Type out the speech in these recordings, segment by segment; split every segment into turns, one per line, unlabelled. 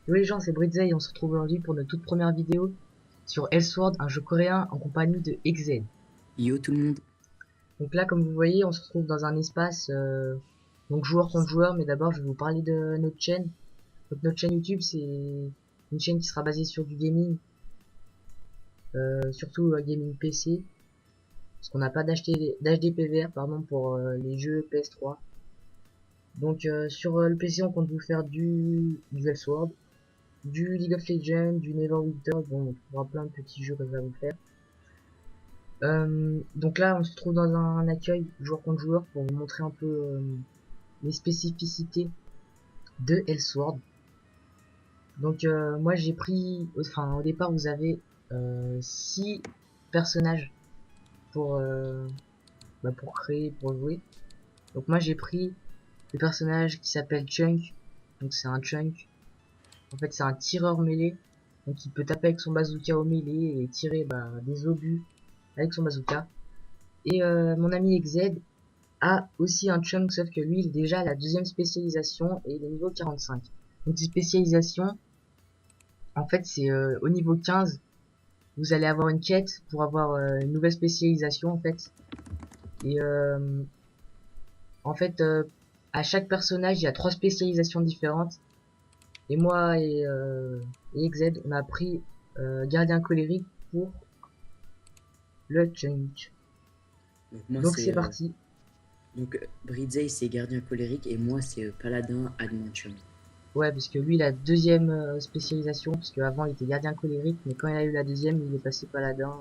Yo les gens, c'est Britzel et on se retrouve aujourd'hui pour notre toute première vidéo sur Elsword, un jeu coréen en compagnie de XZ.
Yo tout le monde.
Donc là, comme vous voyez, on se retrouve dans un espace donc joueur contre joueur, mais d'abord je vais vous parler de notre chaîne. Donc notre chaîne YouTube, c'est une chaîne qui sera basée sur du gaming, surtout gaming PC, parce qu'on n'a pas d'HD PVR pardon pour les jeux PS3. Donc sur le PC, on compte vous faire du Elsword, du League of Legends, du Neverwinter, bon, on trouvera plein de petits jeux que je vais vous faire. Donc là, on se trouve dans un accueil joueur contre joueur pour vous montrer un peu les spécificités de Elsword. Donc moi j'ai pris, enfin au départ vous avez 6 personnages pour, pour créer, pour jouer. Donc moi j'ai pris le personnage qui s'appelle Chunk. Donc c'est un Chunk. En fait c'est un tireur mêlé. Donc il peut taper avec son bazooka au mêlé et tirer des obus avec son bazooka. Et mon ami XZ a aussi un Chunk, sauf que lui il est déjà à la deuxième spécialisation et il est niveau 45. Donc ces spécialisations, en fait c'est au niveau 15, vous allez avoir une quête pour avoir une nouvelle spécialisation en fait. Et en fait à chaque personnage il y a 3 spécialisations différentes. Et moi et XZ on a pris gardien colérique pour le Chunk.
Donc moi
Donc
c'est
c'est parti.
Bridgey c'est gardien colérique et moi c'est paladin adventure.
Ouais, parce que lui, la deuxième spécialisation, parce qu'avant il était gardien colérique, mais quand il a eu la deuxième, il est passé paladin.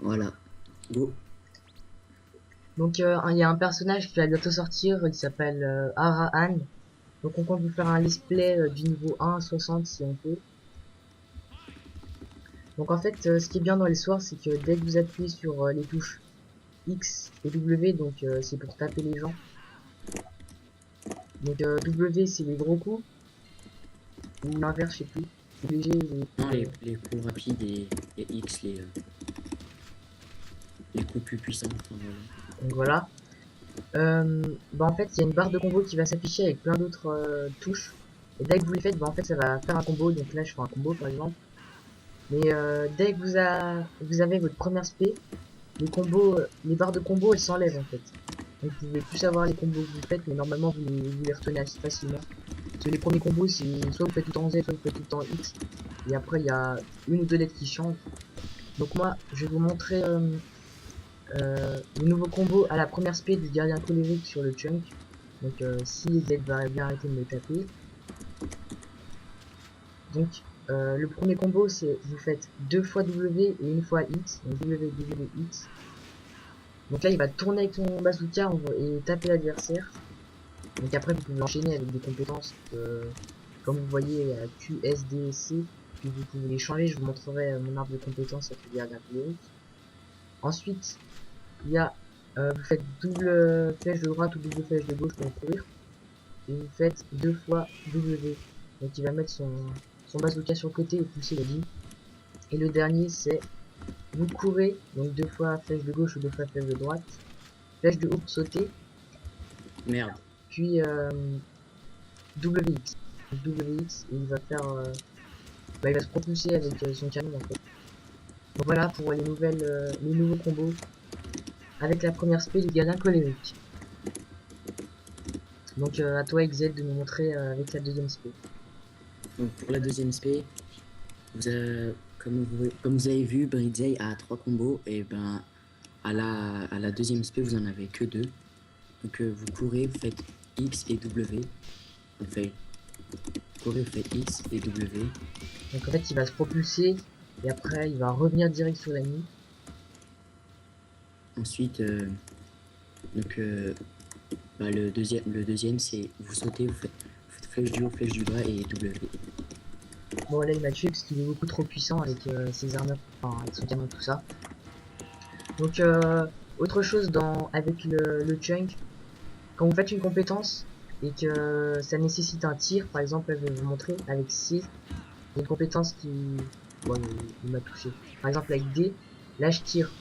Voilà. Go.
Donc il y a un personnage qui va bientôt sortir, il s'appelle Arahan. Donc on compte vous faire un let's play du niveau 1 à 60 si on peut. Donc en fait, ce qui est bien dans les soirs, c'est que dès que vous appuyez sur les touches X et W, donc c'est pour taper les gens. Donc W c'est les gros coups, ou l'inverse, je sais plus. Léger,
Non, les coups rapides et X les coups plus puissants. Enfin, voilà.
donc voilà. En fait il y a une barre de combo qui va s'afficher avec plein d'autres touches, et dès que vous les faites en fait ça va faire un combo. Donc là je fais un combo par exemple, mais dès que vous avez votre première spé, les combos, les barres de combo elles s'enlèvent en fait, donc vous pouvez plus savoir les combos que vous faites, mais normalement vous les retenez assez facilement, parce que les premiers combos c'est soit vous faites tout en Z, soit vous faites tout en X, et après il y a une ou deux lettres qui changent. Donc moi je vais vous montrer le nouveau combo à la première spé du gardien colérique sur le Chunk. Donc si Z va bien arrêter de me taper. Donc le premier combo c'est vous faites 2 fois W et une fois X. Donc W, W, X. Donc là il va tourner avec son bazooka et taper l'adversaire. Donc après vous pouvez enchaîner avec des compétences comme vous voyez à Q, S, D, C. Puis vous pouvez les changer, je vous montrerai mon arbre de compétences avec le gardien colérique. Ensuite il y a vous faites double flèche de droite ou double flèche de gauche pour courir, et vous faites 2 fois W. Donc il va mettre son bazooka sur le côté et pousser la ligne. Et le dernier c'est vous courez, donc 2 fois flèche de gauche ou 2 fois flèche de droite, flèche de haut pour sauter,
Merde.
puis WX. Donc WX et il va faire il va se propulser avec son canon en fait. Donc voilà pour les nouveaux combos avec la première spé du gardien colérique. Donc à toi XZ de nous montrer avec la deuxième spé.
Donc pour la deuxième spé, comme vous avez vu, Bridgey a 3 combos et ben à la deuxième spé vous en avez que 2. Donc vous courez, vous faites X et W. Courez, vous faites X et W.
Donc en fait il va se propulser et après il va revenir direct sur l'ennemi.
Ensuite, le deuxième c'est vous sautez, vous faites flèche du haut, flèche du bas et W.
Bon là il m'a tué parce qu'il est beaucoup trop puissant avec ses armures, enfin avec son canon tout ça. Donc autre chose avec le Chunk, quand vous faites une compétence et que ça nécessite un tir, par exemple là, je vais vous montrer avec C, il y a une compétence qui... Bon il m'a touché. Par exemple avec D, là je tire.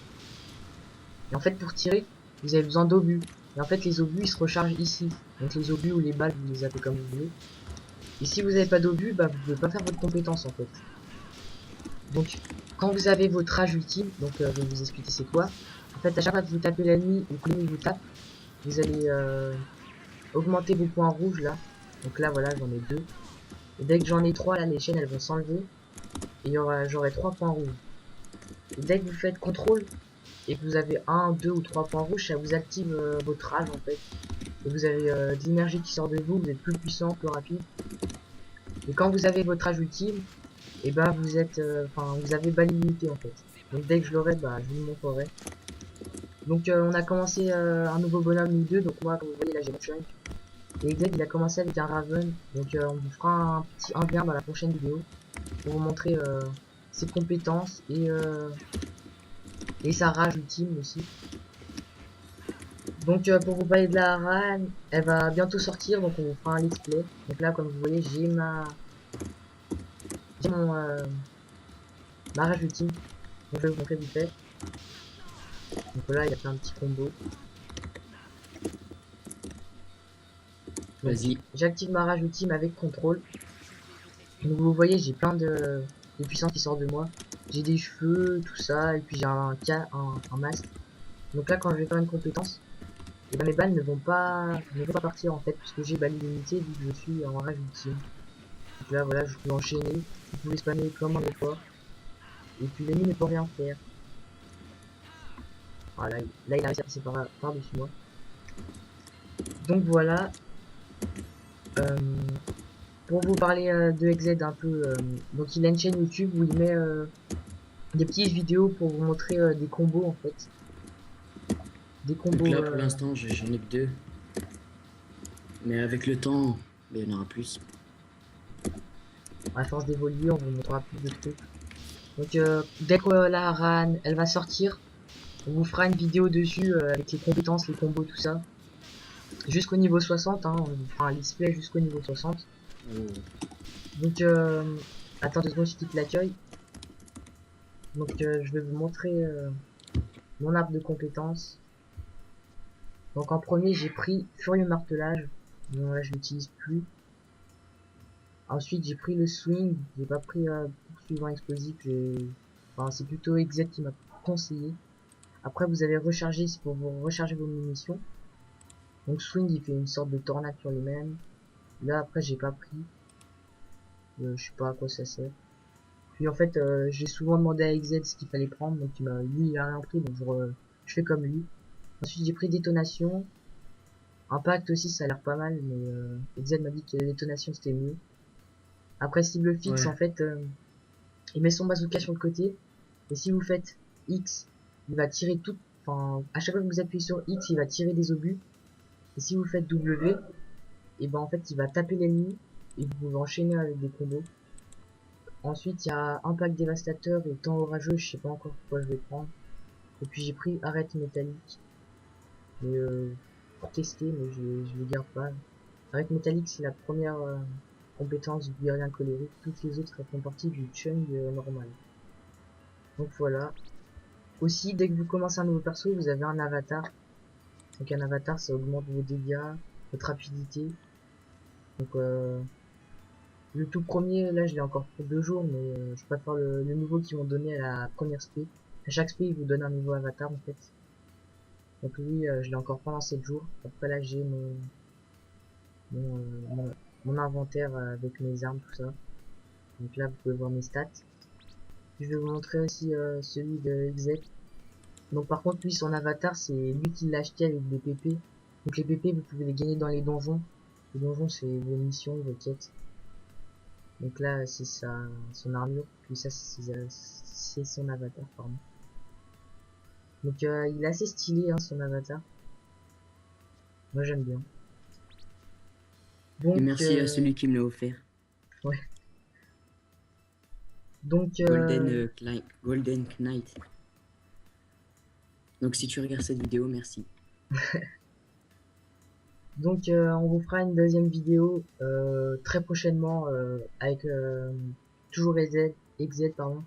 Et en fait pour tirer, vous avez besoin d'obus. Et en fait les obus ils se rechargent ici. Donc les obus ou les balles vous les appelez comme vous voulez. Et si vous n'avez pas d'obus, bah vous pouvez pas faire votre compétence en fait. Donc quand vous avez votre rage ultime, donc je vais vous expliquer c'est quoi. En fait à chaque fois que vous tapez l'ennemi ou que l'ennemi vous tape, vous allez augmenter vos points rouges là. Donc là voilà j'en ai 2. Et dès que j'en ai 3 là les chaînes elles vont s'enlever. Et j'aurai 3 points rouges. Et dès que vous faites contrôle et que vous avez un, 2 ou 3 points rouges, ça vous active votre rage en fait. Et vous avez de l'énergie qui sort de vous, vous êtes plus puissant, plus rapide. Et quand vous avez votre rage ultime, et bah vous êtes, vous avez bas limité en fait. Donc dès que je l'aurai, bah je vous le montrerai. Donc on a commencé un nouveau bonhomme ou deux, donc moi comme vous voyez là j'ai mon chunk. Et Exed il a commencé avec un Raven, donc on vous fera un petit 1v1 dans la prochaine vidéo pour vous montrer ses compétences et sa rage ultime aussi. Donc pour vous parler de la RAN, elle va bientôt sortir, donc on vous fera un let's play. Donc là comme vous voyez j'ai mon ma rage ultime, donc je vais vous montrer vite fait. Donc là il y a plein de petits combos. Donc
Vas-y.
j'active ma rage ultime avec contrôle. Donc vous voyez j'ai plein de puissance qui sort de moi. J'ai des cheveux, tout ça, et puis j'ai un masque. Donc là quand je vais faire une compétence, et ben mes balles ne vont pas partir en fait, puisque j'ai balle illimitée vu que je suis en rage ultime. Donc là voilà, je peux enchaîner, vous pouvez spammer comme un effort, et puis l'ennemi ne peut rien faire. Voilà, là il a réussi à passer par-dessus moi. Donc voilà, euh, pour vous parler de XZ un peu, donc il a une chaîne YouTube où il met des petites vidéos pour vous montrer des combos en fait. Des
Donc
combos
là, pour l'instant, j'en ai que 2. Mais avec le temps, ben, il y en aura plus.
à force d'évoluer, on vous montrera plus de trucs. Donc dès que la RAN elle va sortir, on vous fera une vidéo dessus avec les compétences, les combos, tout ça. Jusqu'au niveau 60, hein, on vous fera un display jusqu'au niveau 60.
Oh.
Donc attends 2 secondes, je quitte l'accueil. Donc je vais vous montrer mon arbre de compétences. Donc en premier j'ai pris Furieux Martelage. Bon là je l'utilise plus. Ensuite j'ai pris le Swing. J'ai pas pris Poursuivant Explosif. Enfin c'est plutôt Exet qui m'a conseillé. Après vous avez rechargé, c'est pour vous recharger vos munitions. Donc Swing il fait une sorte de tornade sur lui-même. Là après j'ai pas pris. Je sais pas à quoi ça sert. Puis en fait j'ai souvent demandé à Exet ce qu'il fallait prendre. Donc lui il a rien pris. Donc je fais comme lui. Ensuite j'ai pris Détonation. Impact aussi ça a l'air pas mal. Mais Exet m'a dit que Détonation c'était mieux. Après cible fixe
Ouais.
en fait il met son bazooka sur le côté. Et si vous faites X, il va tirer tout. Enfin, à chaque fois que vous appuyez sur X, il va tirer des obus. Et si vous faites W, et ben en fait il va taper l'ennemi et vous pouvez enchaîner avec des combos. Ensuite il y a Impact Dévastateur et Temps Orageux, je sais pas encore quoi je vais prendre. Et puis j'ai pris Arrête Métallique. Mais pour tester, mais je le garde pas. Arrête Métallique c'est la première compétence du guerrier colérique. Toutes les autres elles font partie du chung normal. Donc voilà. Aussi, dès que vous commencez un nouveau perso, vous avez un avatar. Donc un avatar, ça augmente vos dégâts, votre rapidité. Donc le tout premier, là je l'ai encore pour 2 jours, mais je préfère le nouveau qu'ils m'ont donné à la première spé. À chaque spé, ils vous donnent un nouveau avatar en fait. Donc lui, je l'ai encore pendant 7 jours. Après là, j'ai mon, mon inventaire avec mes armes, tout ça. Donc là, vous pouvez voir mes stats. Je vais vous montrer aussi celui de Exec. Donc par contre lui son avatar c'est lui qui l'a acheté avec des PP. Donc les PP vous pouvez les gagner dans les donjons. Les donjons c'est vos missions, vos quêtes. Donc là c'est son armure. Puis ça c'est son avatar pardon. Donc il est assez stylé hein, son avatar. Moi j'aime bien.
Et
Donc
merci à celui qui me l'a offert.
ouais. Donc
Golden Knight. Donc si tu regardes cette vidéo, merci.
donc on vous fera une deuxième vidéo très prochainement avec toujours XZ pardon.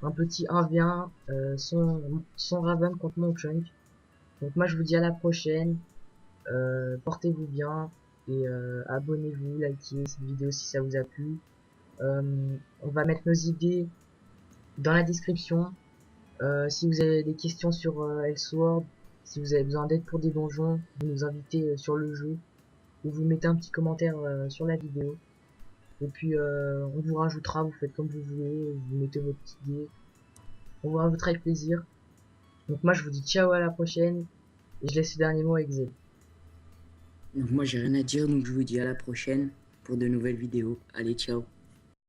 Un petit 1v1 son Raven contre mon Chunk. Donc moi je vous dis à la prochaine, portez-vous bien Et abonnez-vous, likez cette vidéo si ça vous a plu. On va mettre nos idées dans la description. Si vous avez des questions sur Elsword, si vous avez besoin d'aide pour des donjons, vous nous invitez sur le jeu, ou vous mettez un petit commentaire sur la vidéo. Et puis on vous rajoutera, vous faites comme vous voulez, vous mettez votre idée. On vous rajoutera avec plaisir. Donc moi je vous dis ciao, à la prochaine, et je laisse le dernier mot avec Zed.
Donc moi j'ai rien à dire, donc je vous dis à la prochaine pour de nouvelles vidéos. Allez, ciao.